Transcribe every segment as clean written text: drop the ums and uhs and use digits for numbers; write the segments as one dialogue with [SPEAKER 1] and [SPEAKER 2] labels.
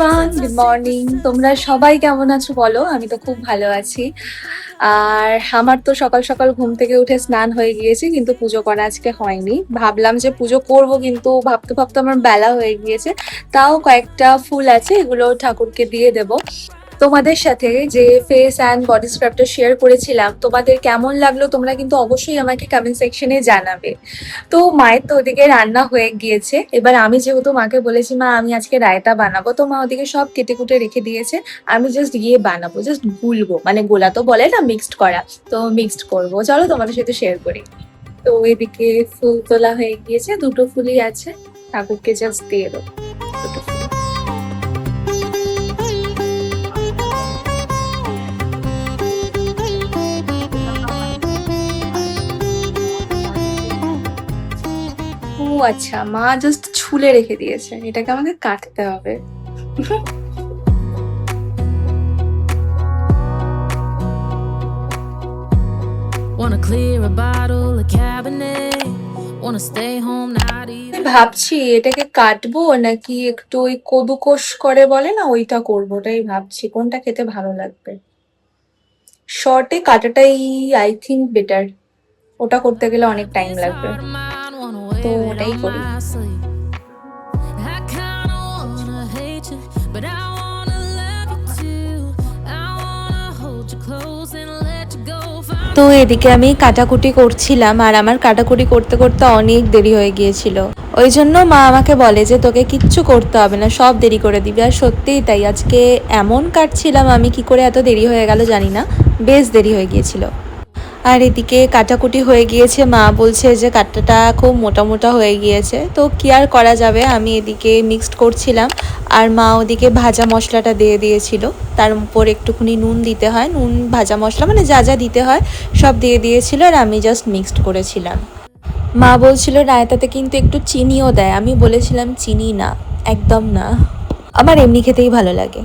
[SPEAKER 1] Everyone, good morning. তোমরা সবাই কেমন আছো বলো? আমি তো খুব ভালো আছি। আর আমার তো সকাল সকাল ঘুম থেকে উঠে স্নান হয়ে গিয়েছে, কিন্তু পুজো করা আজকে হয়নি। ভাবলাম যে পুজো করব, কিন্তু ভাবতে ভাবতে আমার বেলা হয়ে গিয়েছে। তাও কয়েকটা ফুল আছে, এগুলো ঠাকুরকে দিয়ে দেব। তোমাদের সাথে যে ফেস অ্যান্ড বডি স্ক্রাবটা শেয়ার করেছিলাম, তোমাদের কেমন লাগলো তোমরা কিন্তু অবশ্যই আমাকে কমেন্ট সেকশনে জানাবে। তো মায়ের তো ওদিকে রান্না হয়ে গিয়েছে। এবার আমি যেহেতু মাকে বলেছি মা আমি আজকে রায়তা বানাবো, তো মা ওদিকে সব কেটে কুটে রেখে দিয়েছে। আমি জাস্ট গিয়ে বানাবো, জাস্ট গুলবো, মানে গোলা তো বলে না, মিক্সড করা। তো মিক্সড করবো, চলো তোমাদের সাথে শেয়ার করি। তো এদিকে ফুল তোলা হয়ে গিয়েছে, দুটো ফুলই আছে, ঠাকুরকে জাস্ট দিয়ে দেবো দুটো ফুল। ও আচ্ছা, মা জাস্ট ছুলে রেখে দিয়েছে, এটাকে আমাকে কাটতে হবে। Wanna clear a bottle, a cabinet. Wanna stay home, not even. ভাবছি এটাকে কাটবো নাকি একটু ওই কদুকস করে বলে না, ওইটা করবো। ওটাই ভাবছি কোনটা খেতে ভালো লাগবে। শর্টে কাটাটাই আই থিঙ্ক বেটার। ওটা করতে গেলে অনেক টাইম লাগবে, তো ওটাই করি। তো এদিকে আমি কাটাকুটি করছিলাম, আর আমার কাটাকুটি করতে করতে অনেক দেরি হয়ে গিয়েছিল। ওই জন্য মা আমাকে বলে যে তোকে কিচ্ছু করতে হবে না, সব দেরি করে দিবি। আর সত্যিই তাই, আজকে এমন কাটছিলাম, আমি কি করে এত দেরি হয়ে গেল জানি না, বেশ দেরি হয়ে গিয়েছিল। আর এদিকে কাটাকুটি হয়ে গিয়েছে, মা বলছে যে কাটাটা খুব মোটা মোটা হয়ে গিয়েছে, তো কি আর করা যাবে। আমি এদিকে মিক্সড করছিলাম, আর মা ওদিকে ভাজা মশলাটা দিয়ে দিয়েছিল। তার উপর একটুখানি নুন দিতে হয়, নুন ভাজা মশলা মানে যা যা দিতে হয় সব দিয়ে দিয়েছিল, আর আমি জাস্ট মিক্সড করেছিলাম। মা বলছিল রায়তাতে কিন্তু একটু চিনিও দেয়, আমি বলেছিলাম চিনি না, একদম না, আমার এমনি খেতেই ভালো লাগে।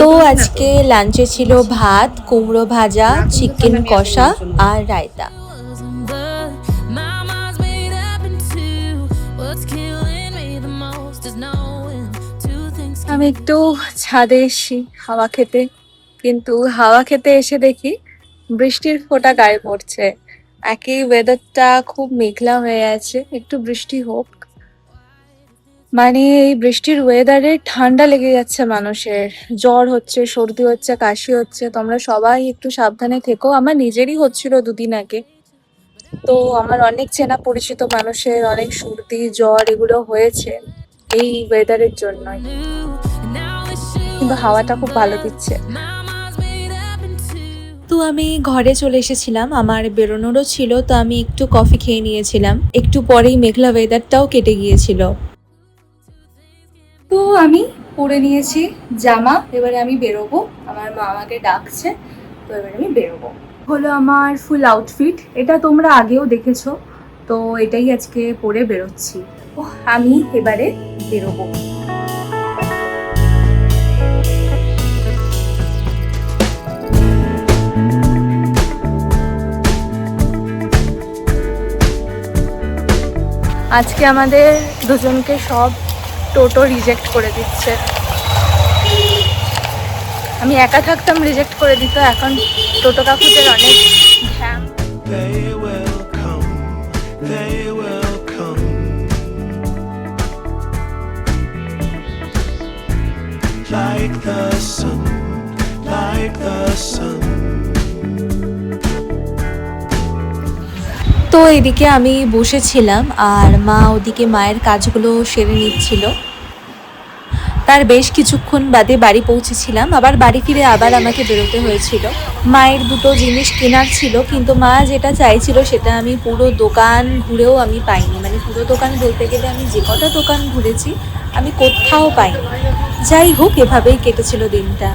[SPEAKER 1] তো আজকে লাঞ্চে ছিল ভাত, কুমড়ো ভাজা, চিকেন কষা আর রায়তা। আমি একটু ছাদে এসেছি হাওয়া খেতে, কিন্তু হাওয়া খেতে এসে দেখি বৃষ্টির ফোঁটা গায়ে পড়ছে। একই ওয়েদারটা খুব মেঘলা হয়ে আছে, একটু বৃষ্টি হোক। মানে এই বৃষ্টির ওয়েদারে ঠান্ডা লেগে যাচ্ছে মানুষের, জ্বর হচ্ছে, সর্দি হচ্ছে, কাশি হচ্ছে। তোমরা সবাই একটু সাবধানে থেকো, আমার নিজেরই হচ্ছিল দুদিন আগে। তো আমার অনেক চেনা পরিচিত মানুষের অনেক সর্দি জ্বর এগুলো হয়েছে এই ওয়েদারের জন্যই। কিন্তু হাওয়াটা খুব ভালো দিচ্ছে। তো আমি ঘরে চলে এসেছিলাম, আমার বেরোনোরও ছিল, তো আমি একটু কফি খেয়ে নিয়েছিলাম। একটু পরেই মেঘলা ওয়েদারটাও কেটে গিয়েছিল। তো আমি পরে নিয়েছি জামা, এবারে আমি বেরোবো। আমার মা আমাকে ডাকছে, তো এবারে আমি বেরোবো। হলো আমার ফুল আউটফিট, এটা তোমরা আগেও দেখেছো, তো এটাই আজকে পরে বেরোচ্ছি। ও আমি এবারে বেরোবো। আজকে আমাদের দুজনকে সব টোটো রিজেক্ট করে দিচ্ছে। আমি একা থাকতাম রিজেক্ট করে দিত, এখন টোটো কাকুদের অনেক ঘ্যাম। Like the sun, like the sun. তো এদিকে আমি বসেছিলাম, আর মা ওদিকে মায়ের কাজগুলো সেরে নিচ্ছিল। তার বেশ কিছুক্ষণ বাদে বাড়ি পৌঁছেছিলাম, আবার বাড়ি ফিরে আবার আমাকে বেরোতে হয়েছিল। মায়ের দুটো জিনিস কেনার ছিল, কিন্তু মা যেটা চাইছিল সেটা আমি পুরো দোকান ঘুরেও আমি পাইনি। মানে পুরো দোকান বলতে গেলে আমি যে কটা দোকান ঘুরেছি আমি কোথাও পাইনি। যাই হোক, এভাবেই কেটেছিল দিনটা।